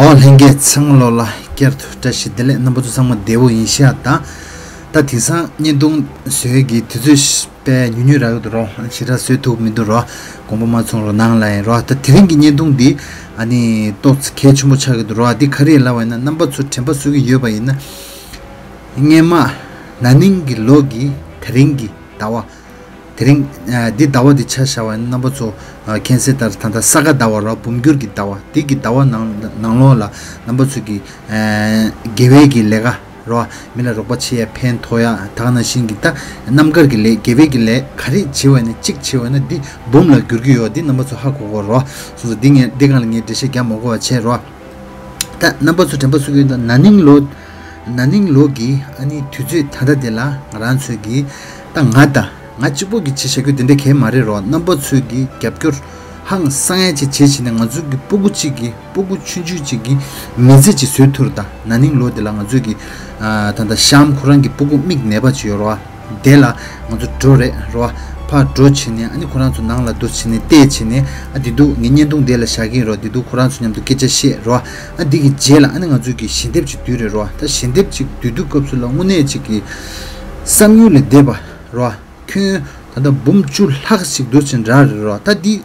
all henge tsanglola kertu tashi dele nambu tsangma dewo insha ta tisa nyendung suegi tizush pe nyunyu ragudro shira suetu miduro gomba ma tsongro nanglai ro ta tiringi nyendung di ani tots kechumu chagudro di kari lawa ina nambu tsu tempa sugi yoba ina ngema naningi logi tiringi dawa tiring di dawa di chashawa nambu tsu kense tar tanda saga dawa ro bumgyur gi dawa digi dawa nanglo la nambu tsu gi gewe gi lega ro mila rokpa chiya pen thoya thagana shingi ta namgar gi le gewe gi le khari chiwa ne chik chiwa ne di bomla gyurgi yo di nambu tsu haku go ro so dinge degal nge deshe kya mogo che ro ta nambu tsu tempa su gi naning lo gi ani thuju thada dela ran su gi ta ngada ngachibo gi chishegu dende ke mare ro number 2 gi capture hang sangye chi chechine ngazu gi puguchi gi pugu chunju chi gi meze chi suturda naning lo de la ngazu gi tanda sham khurang gi pugu mig neba chi ro dela ngazu dore ro pa dro chine ani khurang su nangla do chine te chine adidu nyenyendung dela shagi ro didu khurang su nyam du kecha she ro adigi jela ani ngazu gi shindep chi dure ro ta shindep chi dudu kapsula ngune chi gi samyu le deba ro tanda bumchul haksik dochin raro ta di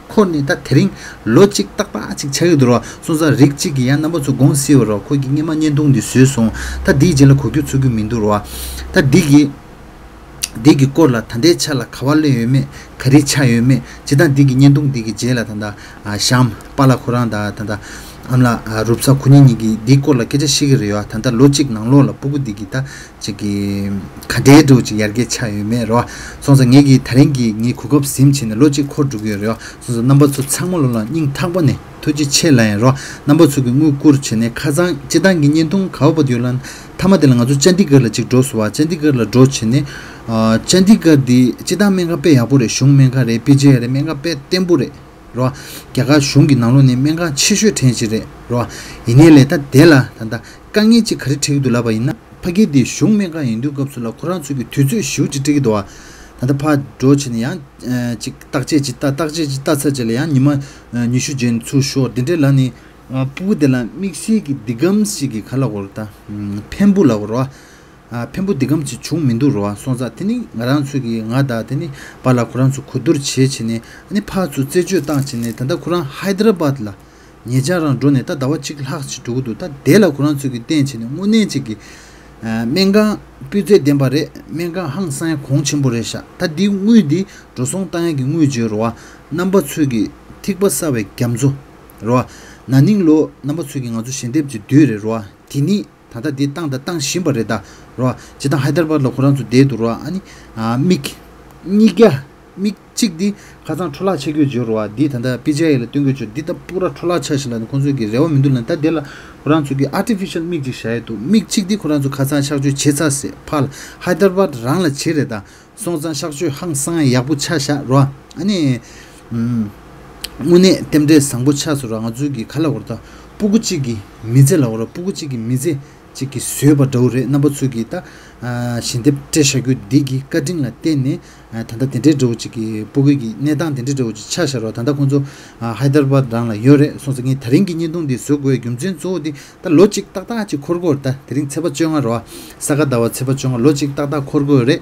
khoni ta thering logic takpa chik chagi dro sonza rikchi gi yan nabo chu gongsi ro ko gi ngema nyendung di sesong ta di jela khogyu chugu mindu ro ta digi korla thande chala khawale yeme khari cha yeme jidan digi nyendung digi jela tanda sham pala khuranda tanda amla rupsa khunini gi dikola keje shigriyo tanda logic nanglo la pugu digi ta chigi khade do chi yarge chayu me ro sonza ngegi tharengi ngi khugop simchin logic khod rugyo ro sonza number 2 changmol la ning thangbone toji chelai ro number 2 gi ngu kur chene khazang jidang gi nyendung khawbodyolan thamadel nga ju chandigarh la chik doswa chandigarh la do chene chandigarh di jidang menga pe yapure shung menga re pije re menga pe tembure ro kyaga shungi nanglo ne menga chishu tenjire ro inele ta dela tanda kangi chi khari thigdula ba ina phagi di shung menga hindu kapsula quran chu gi thuju shu chi tigi do tanda pha do chini ya chi takche jitta sa jele ya nima nishu jen chu sho dinde la ni pu de la mixi gi digam si gi khala gorta phembu la ro 펜부 디감치 중민도로 손자 티니 나란수기 나다 티니 발라 쿠란수 쿠두르 체치니 아니 파주 제주 땅치니 단다 쿠란 하이드라바드라 니자란 존에다 다와치글 하치 두고도다 데라 쿠란수기 땡치니 무네치기 맹가 퓨제 뎀바레 맹가 항상 공침보레샤 다디 무이디 조송 땅에기 무이지로와 넘버 2기 틱버사베 겸조 로 나닝로 넘버 2기 가주 신뎁지 뒤레로 티니 tanda di tangda tang shimbareda ro jida Hyderabad lo Quran su de durwa ani mik niga mik chik di khazan thola chegyo jorwa di tanda PJI la tungyo di ta pura thola chashla konsu gi rewa mindul ta dela Quran su gi artificial mik ji shaytu mik chik di Quran su khazan shakju checha se phal Hyderabad rang la chereda songzan shakju hang sang yabu chasha ro ani mune temde sangbu chasu ra ngaju gi khala gorta puguchigi mize la ora puguchigi mize chiki sueba dore number 2 gi ta shindep teshagu digi cutting la tene tanda tende do chiki pugugi nedan tende do chasharo tanda konjo Hyderabad rang la yore songi tharingi nyindung di sogoe gyumjen zo di ta logic ta chi khorgo ta tering cheba chonga ro saga dawa cheba chonga logic ta khorgo re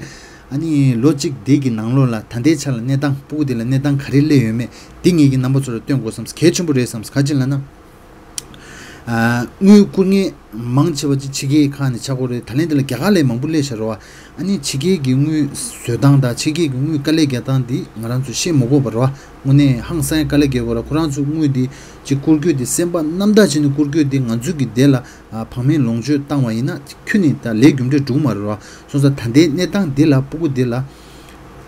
아니 로직 데기 나로라 탄데찰 네당 부디라 네당 카릴레 요메 딩이기 남보처럼 땡고 섬 개춘부레 섬 가질라나 무쿠니 망치버지 지게 칸이 차고레 달렌들 개갈레 망불레셔와 아니 지게 기무 쇠당다 지게 기무 깔레게단디 나란주 시 모고 버와 오네 항상 깔레게고라 쿠란주 무디 지쿠르규디 셈바 남다지니 쿠르규디 간주기 데라 파메 롱주 땅와이나 큐니다 레규임데 두마르와 소자 탄데 네당 데라 부고 데라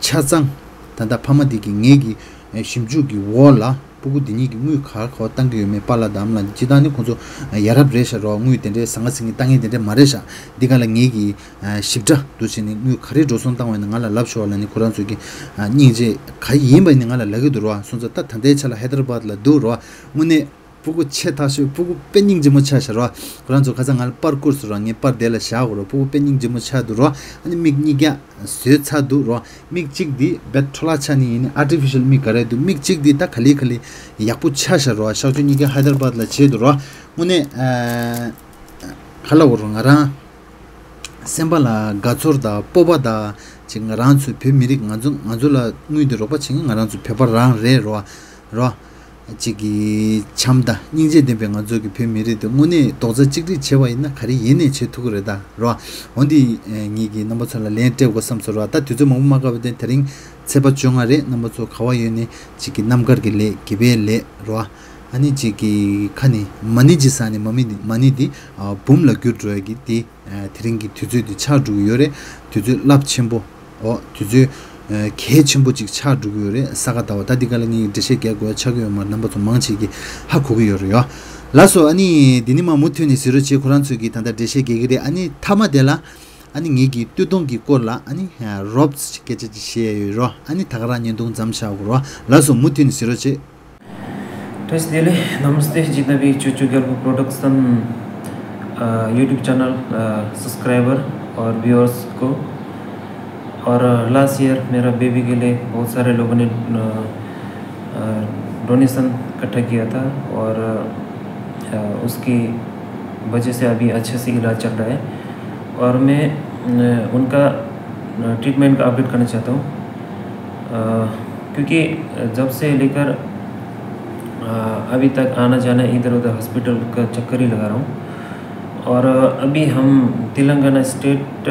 차장 단다 파마디기 녜기 심주기 월라 pugu dini gi mu kha kho tang gi me pala dam la jidani khonjo yarab resha ro mu tende sanga singi tangi tende maresha digala ngi gi shibja du chini mu khare joson tang wa ngala lab sho la ni quran su gi ni je khai yim ba ni ngala lagi durwa sonja ta thande chala Hyderabad la du ro mune 부고 체타시 부고 뺀닝 좀 차셔라 그런저 가장 알 파르쿠스랑 이 파르델 샤고로 부고 뺀닝 좀 차도로 아니 믹니가 쇠차도로 믹직디 베트라차니 아티피셜 미카레도 믹직디 다 칼리 약부 차셔라 샤주니가 하이드라바드라 제도로 오늘 할라고랑아라 셈발라 가초르다 뽑아다 지금 란수 페미릭 간줄라 누이들어 봐 지금 란수 페퍼랑 레로 로 지기 참다 닌제 대병아 저기 페미리도 문에 도저 찍리 제와 있나 가리 얘네 제투그래다 로 어디 니기 넘버설라 렌테고 삼서로다 뒤저 몸마가 된 테링 제바 중아래 넘버서 가와이네 지기 남거길래 기벨레 로 아니 지기 칸이 마니지사니 마니디 봄라 규드로기 디 드링기 뒤주디 차주 요래 뒤주 랍침보 뒤주 개침보직 차주 요래 사가다와 다디갈니 데셰게고 차고요 넘버 좀 망치기 하고기 요래요 라소 아니 디니마 무튜니 시르치 코란츠기 단다 데셰게기리 아니 타마델라 아니 얘기 뚜동기 꼴라 아니 롭스 게지 시에요 아니 타가라니 동 잠샤고로 라소 무튜니 시르치 test दिले नमस्ते जितना भी Chuchu girl production YouTube channel subscriber और viewers को और last year मेरा baby के लिए बहुत सारे लोगों ने डोनेशन इकट्ठा किया था और उसकी वजह से अभी अच्छे से इलाज चल रहा है और मैं उनका ट्रीटमेंट का अपडेट करना चाहता हूँ क्योंकि जब से लेकर अभी तक आना जाना इधर उधर हॉस्पिटल का चक्कर ही लगा रहा हूँ और अभी हम तेलंगाना स्टेट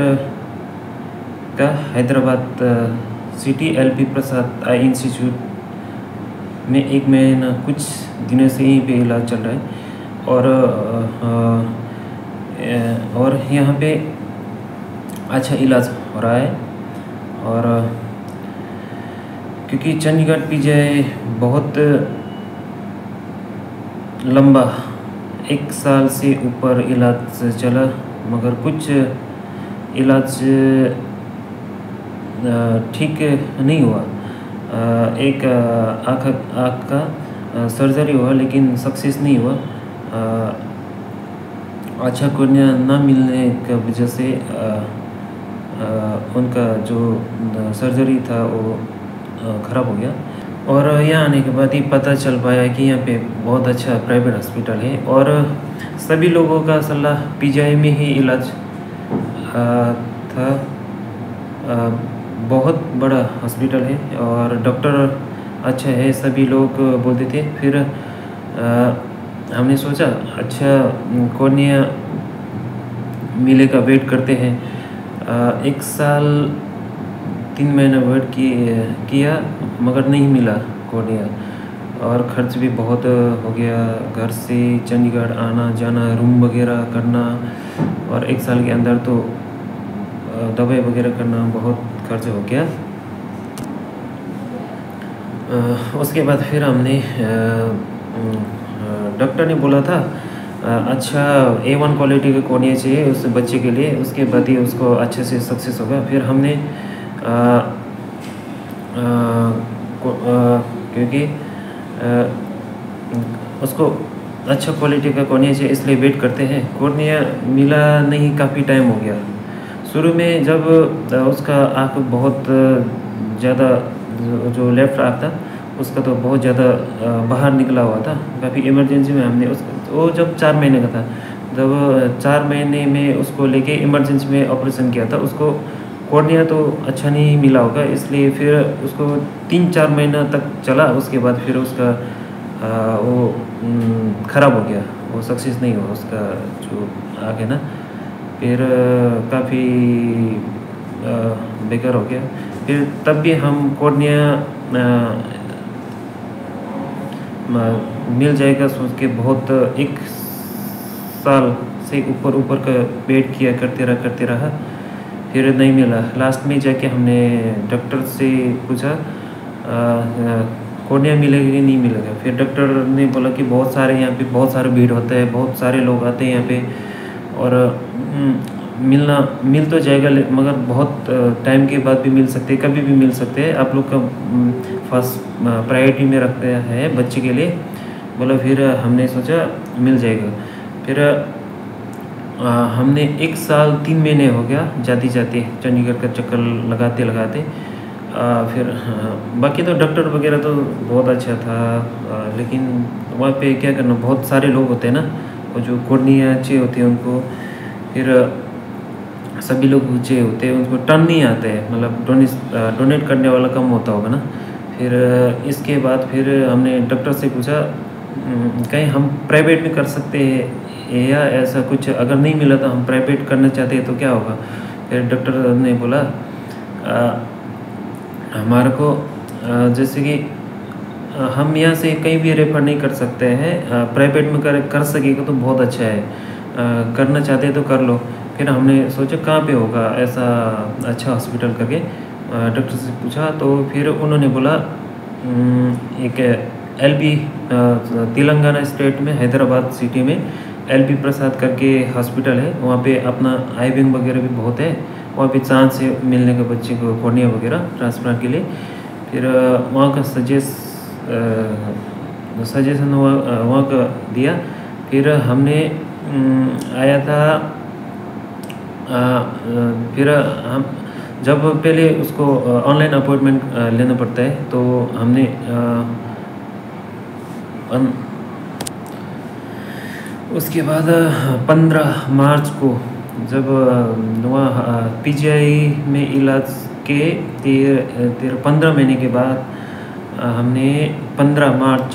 का हैदराबाद सिटी एलपी प्रसाद आई इंस्टीट्यूट में एक महीना कुछ दिनों से यहीं पे इलाज चल रहा है और यहाँ पे अच्छा इलाज हो रहा है और क्योंकि चंडीगढ़ पीजीआई बहुत लंबा 1 साल से ऊपर इलाज चला मगर कुछ इलाज ठीक नहीं हुआ एक आँख का सर्जरी हुआ लेकिन सक्सेस नहीं हुआ अच्छा कॉर्निया ना मिलने की वजह से उनका जो सर्जरी था वो ख़राब हो गया और यहाँ आने के बाद ही पता चल पाया कि यहाँ पे बहुत अच्छा प्राइवेट हॉस्पिटल है और सभी लोगों का सलाह पीजीआई में ही इलाज था बहुत बड़ा हॉस्पिटल है और डॉक्टर अच्छा है सभी लोग बोलते थे फिर हमने सोचा अच्छा कॉर्निया मिलेगा वेट करते हैं 1 साल 3 महीने वेट किया मगर नहीं मिला कॉर्निया और खर्च भी बहुत हो गया घर से चंडीगढ़ आना जाना रूम वगैरह करना और 1 साल के अंदर तो दवाई वगैरह करना बहुत खर्च हो गया उसके बाद फिर हमने डॉक्टर ने बोला था अच्छा A1 क्वालिटी का कॉर्निया चाहिए उस बच्चे के लिए उसके बाद ही उसको अच्छे से सक्सेस होगा फिर हमने क्योंकि उसको अच्छा क्वालिटी का कॉर्निया चाहिए इसलिए वेट करते हैं कॉर्निया मिला नहीं काफ़ी टाइम हो गया शुरू में जब उसका आँख बहुत ज़्यादा जो लेफ़्ट आँख था उसका तो बहुत ज़्यादा बाहर निकला हुआ था काफ़ी इमरजेंसी में हमने वो जब 4 महीने का था जब 4 महीने में उसको लेके इमरजेंसी में ऑपरेशन किया था उसको कॉर्निया तो अच्छा नहीं मिला होगा इसलिए फिर उसको 3-4 महीना तक चला उसके बाद फिर उसका वो ख़राब हो गया वो सक्सेस नहीं हुआ उसका जो आगे ना फिर काफ़ी बेकार हो गया फिर तब भी हम कॉर्निया मिल जाएगा सोच के बहुत 1 साल से ऊपर का वेट किया करते रहा फिर नहीं मिला लास्ट में जाके हमने डॉक्टर से पूछा कॉर्निया मिलेगा कि नहीं मिलेगा फिर डॉक्टर ने बोला कि बहुत सारे यहाँ पे बहुत सारे भीड़ होता है बहुत सारे लोग आते हैं यहाँ पे और मिल तो जाएगा मगर बहुत टाइम के बाद भी मिल सकते हैं कभी भी मिल सकते हैं आप लोग का फर्स्ट प्रायोरिटी में रखते हैं बच्चे के लिए बोला। फिर हमने सोचा मिल जाएगा। फिर हमने 1 साल 3 महीने हो गया जाते जाते चंडीगढ़ का चक्कर लगाते लगाते। फिर बाकी तो डॉक्टर वगैरह तो बहुत अच्छा था, लेकिन वहाँ पे क्या करना, बहुत सारे लोग होते हैं ना, और जो कॉर्निया अच्छे होते हैं उनको फिर सभी लोग ऊँचे होते हैं, उनको टर्न नहीं आते हैं, मतलब डोनेट करने वाला कम होता होगा ना। फिर इसके बाद फिर हमने डॉक्टर से पूछा कहीं हम प्राइवेट में कर सकते हैं या ऐसा कुछ, अगर नहीं मिला तो हम प्राइवेट करना चाहते हैं तो क्या होगा। फिर डॉक्टर ने बोला हमारे को जैसे कि हम यहाँ से कहीं भी रेफर नहीं कर सकते हैं, प्राइवेट में कर सकेगा तो बहुत अच्छा है, करना चाहते हैं तो कर लो। फिर हमने सोचा कहाँ पे होगा ऐसा अच्छा हॉस्पिटल करके डॉक्टर से पूछा, तो फिर उन्होंने बोला एक LB तेलंगाना स्टेट में हैदराबाद सिटी में LB प्रसाद करके हॉस्पिटल है, वहाँ पे अपना आई विंग वगैरह भी बहुत है, वहाँ पे चांस है मिलने का बच्चे को कॉर्निया वगैरह ट्रांसप्लांट के लिए। फिर वहाँ का सजेशन वहाँ का दिया। फिर हमने आया था, फिर हम जब पहले उसको ऑनलाइन अपॉइंटमेंट लेना पड़ता है, तो हमने उसके बाद 15 मार्च को जब वहाँ PGI में इलाज के 15 महीने के बाद हमने 15 मार्च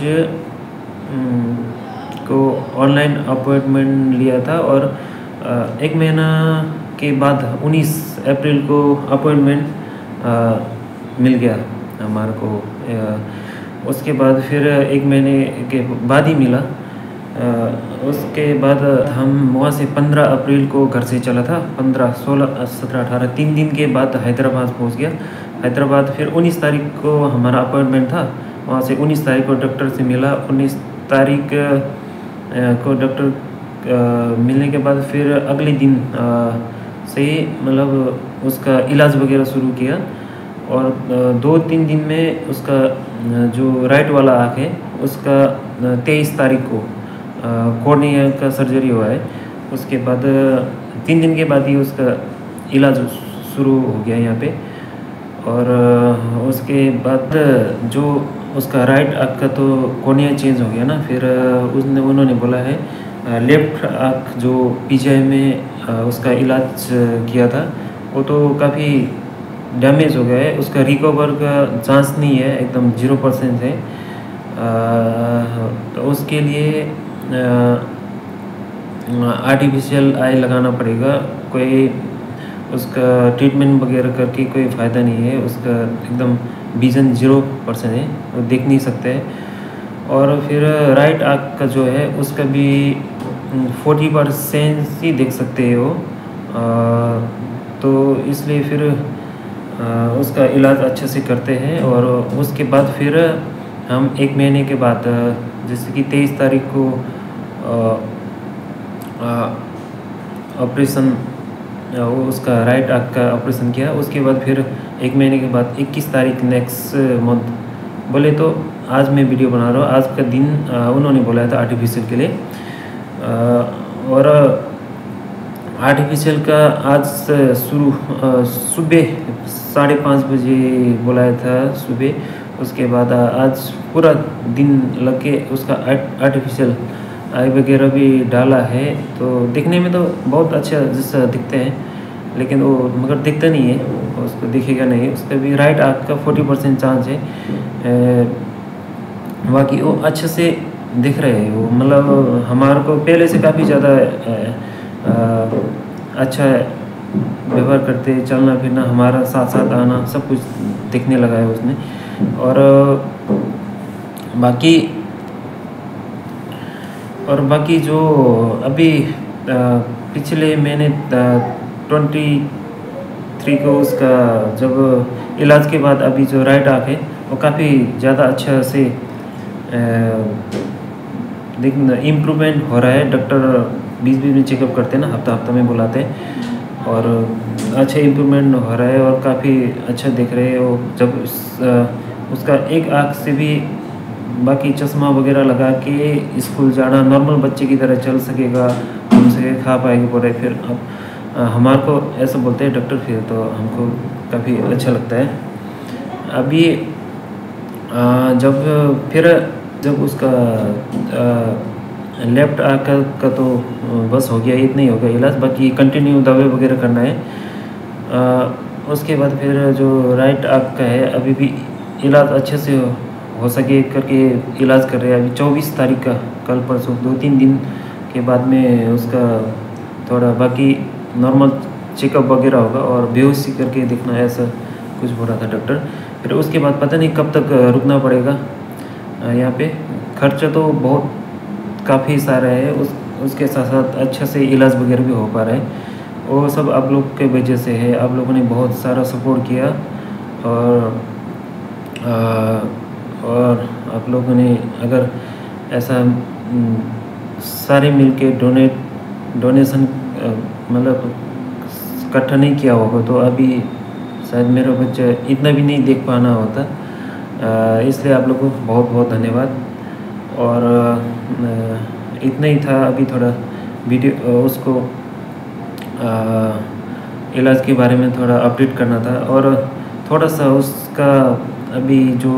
को ऑनलाइन अपॉइंटमेंट लिया था, और 1 महीना के बाद 19 अप्रैल को अपॉइंटमेंट मिल गया हमारे को। उसके बाद फिर 1 महीने के बाद ही मिला। उसके बाद हम वहाँ से 15 अप्रैल को घर से चला था, 15, 16, 17, 18 3 दिन के बाद हैदराबाद पहुँच गया। हैदराबाद फिर 19 तारीख को हमारा अपॉइंटमेंट था, वहाँ से 19 तारीख को डॉक्टर से मिला। 19 तारीख को डॉक्टर मिलने के बाद फिर अगले दिन से मतलब उसका इलाज वगैरह शुरू किया, और 2-3 दिन में उसका जो राइट वाला आँख है उसका 23 तारीख को कॉर्निया का सर्जरी हुआ है। उसके बाद 3 दिन के बाद ही उसका इलाज शुरू हो गया यहाँ पे। और उसके बाद जो उसका राइट आँख का तो कॉर्निया चेंज हो गया ना, फिर उन्होंने बोला है लेफ्ट आँख जो PGI में उसका इलाज किया था वो तो काफ़ी डैमेज हो गया है, उसका रिकवर का चांस नहीं है, एकदम 0% है। तो उसके लिए आर्टिफिशियल आई लगाना पड़ेगा, कोई उसका ट्रीटमेंट वगैरह करके कोई फ़ायदा नहीं है, उसका एकदम विज़न 0% है, वो देख नहीं सकते। और फिर राइट आँख का जो है उसका भी 40% ही देख सकते हो, तो इसलिए फिर उसका इलाज अच्छे से करते हैं। और उसके बाद फिर हम 1 महीने के बाद जैसे कि 23 तारीख को ऑपरेशन उसका राइट आँख का ऑपरेशन किया। उसके बाद फिर 1 महीने के बाद 21 तारीख नेक्स्ट मंथ, बोले तो आज मैं वीडियो बना रहा हूँ, आज का दिन उन्होंने बोला था आर्टिफिशियल के लिए। और आर्टिफिशियल का आज शुरू सुबह 5:30 बजे बुलाया था सुबह। उसके बाद आज पूरा दिन लग के उसका आर्टिफिशियल आई वगैरह भी डाला है, तो दिखने में तो बहुत अच्छा जैसा दिखते हैं, लेकिन वो मगर दिखता नहीं है, उसको दिखेगा नहीं। उसका भी राइट आँख का 40% चांस है, बाकी वो अच्छे से दिख रहे हैं। वो मतलब हमारे को पहले से काफ़ी ज़्यादा अच्छा व्यवहार करते, चलना फिरना, हमारा साथ साथ आना, सब कुछ दिखने लगा है उसने। और बाकी जो अभी पिछले महीने 23 को उसका जब इलाज के बाद अभी जो राइट आँख है वो काफ़ी ज़्यादा अच्छा से इम्प्रूवमेंट हो रहा है। डॉक्टर बीच में चेकअप करते हैं ना, हफ्ता में बुलाते हैं, और अच्छा इम्प्रूवमेंट हो रहा है और काफ़ी अच्छा दिख रहे हैं वो। जब उसका एक आँख से भी बाकी चश्मा वगैरह लगा के स्कूल जाना, नॉर्मल बच्चे की तरह चल सकेगा, घूम सके, खा पाएंगे पूरे। फिर अब हमारे को ऐसा बोलते हैं डॉक्टर, फिर तो हमको काफ़ी अच्छा लगता है। अभी जब उसका लेफ्ट आँख का तो बस हो गया, इतना ही होगा इलाज, बाकी कंटिन्यू दवाई वगैरह करना है। उसके बाद फिर जो राइट आँख का है, अभी भी इलाज अच्छे से हो सके करके इलाज कर रहे हैं। अभी 24 तारीख का, कल परसों 2-3 दिन के बाद में उसका थोड़ा बाकी नॉर्मल चेकअप वगैरह होगा और बेहोशी करके देखना है, ऐसा कुछ बोला था डॉक्टर। फिर उसके बाद पता नहीं कब तक रुकना पड़ेगा यहाँ पे। खर्चा तो बहुत काफ़ी सारा है, उसके साथ साथ अच्छा से इलाज वगैरह भी हो पा रहा है। वो सब आप लोग के वजह से है, आप लोगों ने बहुत सारा सपोर्ट किया और आप लोगों ने अगर ऐसा सारे मिलके डोनेशन मतलब इकट्ठा नहीं किया होगा तो अभी शायद मेरा बच्चा इतना भी नहीं देख पाना होता। इसलिए आप लोगों को बहुत बहुत धन्यवाद। और इतना ही था, अभी थोड़ा वीडियो उसको इलाज के बारे में थोड़ा अपडेट करना था और थोड़ा सा उसका अभी जो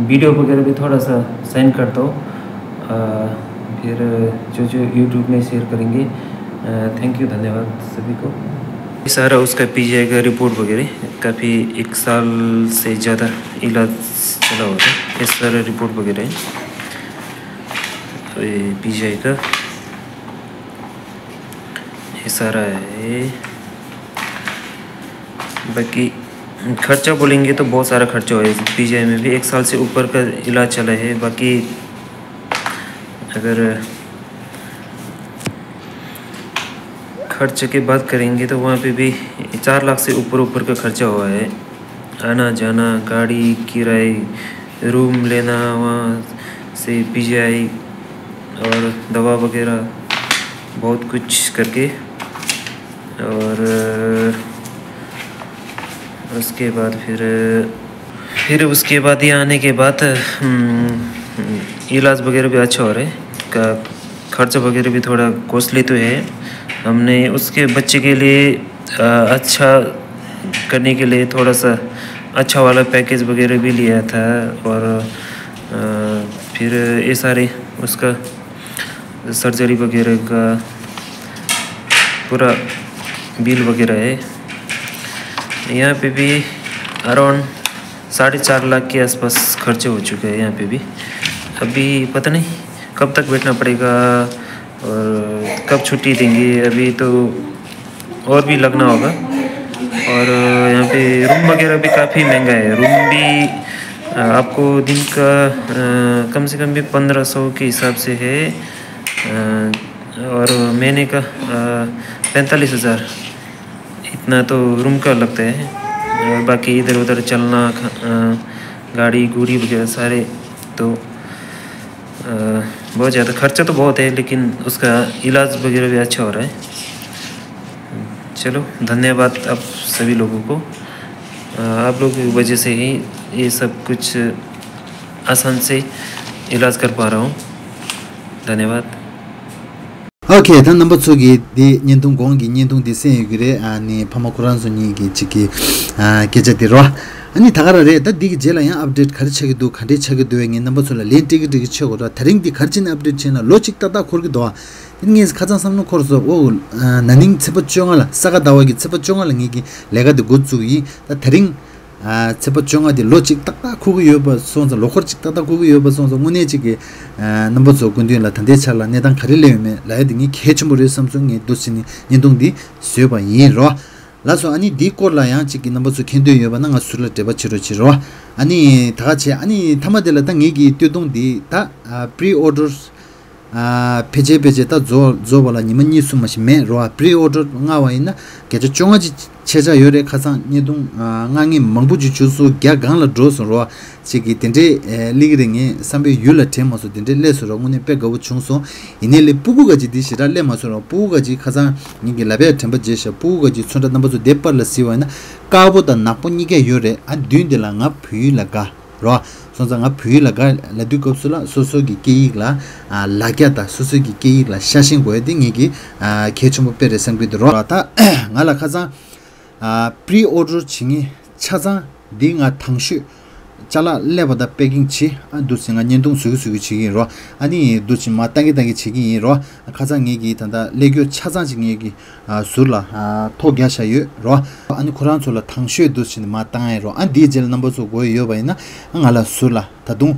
वीडियो वगैरह भी थोड़ा सा सेंड करता हूँ, फिर जो यूट्यूब में शेयर करेंगे। थैंक यू, धन्यवाद सभी को। सारा उसका पीजीआई का रिपोर्ट वगैरह काफ़ी 1 साल से ज़्यादा इलाज चला हुआ था, ये सारा रिपोर्ट वगैरह है पीजीआई का, ये सारा है। बाकी खर्चा बोलेंगे तो बहुत सारा खर्चा हुआ है पीजीआई में भी, 1 साल से ऊपर का इलाज चला है। बाकी अगर खर्चे की बात करेंगे तो वहाँ पे भी 4 लाख से ऊपर का खर्चा हुआ है। आना जाना, गाड़ी किराए, रूम लेना वहाँ से, पीजीआई और दवा वगैरह बहुत कुछ करके। और उसके बाद फिर उसके बाद ये आने के बाद इलाज वगैरह भी अच्छा हो रहा है, का खर्चा वगैरह भी थोड़ा कॉस्टली तो है। हमने उसके बच्चे के लिए अच्छा करने के लिए थोड़ा सा अच्छा वाला पैकेज वगैरह भी लिया था। और फिर ये सारे उसका सर्जरी वगैरह का पूरा बिल वगैरह है। यहाँ पे भी अराउंड 4.5 लाख के आसपास खर्चे हो चुके हैं यहाँ पे भी। अभी पता नहीं कब तक बैठना पड़ेगा और कब छुट्टी देंगे, अभी तो और भी लगना होगा। और यहाँ पे रूम वगैरह भी काफ़ी महंगा है, रूम भी आपको दिन का कम से कम भी 1500 के हिसाब से है और महीने का 45,000 इतना तो रूम का लगता है। और बाकी इधर उधर चलना, गाड़ी गुड़ी वगैरह सारे तो बहुत ज़्यादा खर्चा तो बहुत है, लेकिन उसका इलाज वगैरह भी अच्छा हो रहा है। चलो धन्यवाद आप सभी लोगों को, आप लोगों की वजह से ही ये सब कुछ आसान से इलाज कर पा रहा हूँ। धन्यवाद। Okay, then number 2 di nyendung gong gi nyendung de sen yugre ani pamakuran so ni gi chiki kejati ro ani thagara re da dig jela ya update khari chagi do khande chagi do ngi number 2 la len tig dig chego da taring di kharchin update chena logic ta da khorgi do ingi khajang samno khorso o naning chebo chongal saga dawa gi chebo chongal ngi gi lega de gochu yi da taring chebo chonga di logic ta ta khu gi yoba sonza lokhor chik ta ta khu gi yoba sonza mune chigi number 2 kundu la thande chala ne dang khari le me la dingi khechmure samsung ni dosini nyendung di syoba yi ro la so ani di ko la ya chigi number 2 kendo yoba na surla deba chiro chiro ani 다같이 ani tamadela dang gi tyodong di ta pre orders peje ta zo bala nimani sumashi me ro pre order nga wa ina geje chongaji cheja yore khasang nyedung ngangi mangbuji chusu gya gangla dros ro chigi tende ligringi sambe yula temaso tende leso ro ngune pe gawu chungso inele pugugaji dishira le maso ro pugugaji khasang ngi labe temba jesha pugugaji chunda nambazo depar la siwa na kabo da napo nige yore a dyndela nga phui laga ro sonza nga phui laga ladu kopsula soso gi keigla lagya ta soso gi keigla shashin go de ngi gi kechum pere sangbi ro ta ngala khaza pre order chingi chaza dinga thangshi chala lebada packing chi dusinga nyendung sugi chigi ro ani duchi matangi dangi chigi ro khaza ngi gi tanda legyo chaza jingi gi surla thogya shayu ro ani quran sola thangshi dusin matangai ro an dijel number so go yo baina ngala surla tadung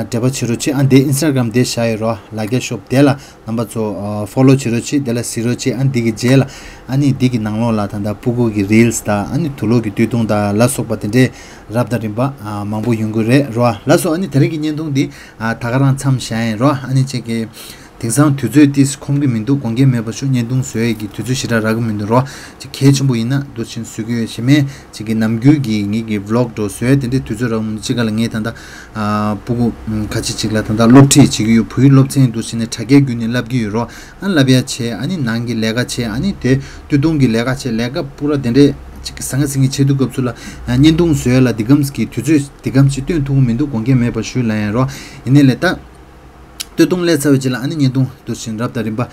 deba chirochi an de instagram de shai ro lagya shop dela number so follow chirochi dela sirochi an digi jela ani digi nanglo la tanda pugo gi reels ta ani thulo gi tudung da la sok patinde rabda rimba mangbo yungure ro la so ani teregi nyendong di tagaran cham shai ro ani chege ting상 tuzu dis kongi mindu kongi mebashu nyendung suegi tuzu shira ragu mindu ro chi kechumbu ina dochin sugyo shime chigi namgyu gi ngi vlog do suye dende tuzu ragu chigala nge tanda pugu kachi chigla tanda lopti chigi yu pui lopti dochin chage gyuni labgi yu ro an labya che ani nangi lega che ani te tudungi lega che lega pura dende sanga singi chedu gopsula nyendung suye la digamski tuzu digamchi tuyun tungu mindu kongi mebashu la ro ine leta tudung le sawjila ani nyendung doshin rabda rimba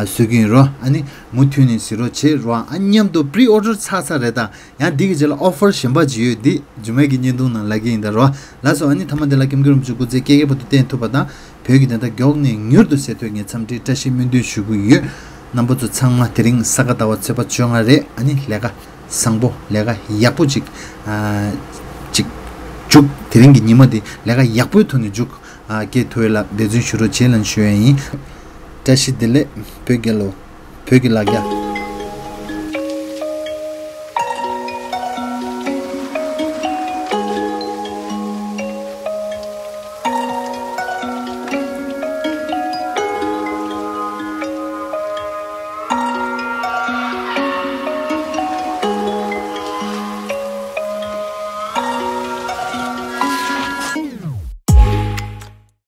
sugin ro ani mutyuni siro che ro anyam do pre order sasa reda ya digi jela offer shimba jiyo di jumegi nyendung na lagi inda ro laso ani thamadela kimgirum chugu je kege botu ten to bada pyogi danda gyogni nyurdu seto nge chamti tashi myndu shugu yu nambo zu changma tering sagata wa chepa chunga re ani lega sangbo lega yakpu chik juk teringi nimadi lega yakpu thoni juk ke toila bezun shuru chelan shuyi tashi dile pögela gya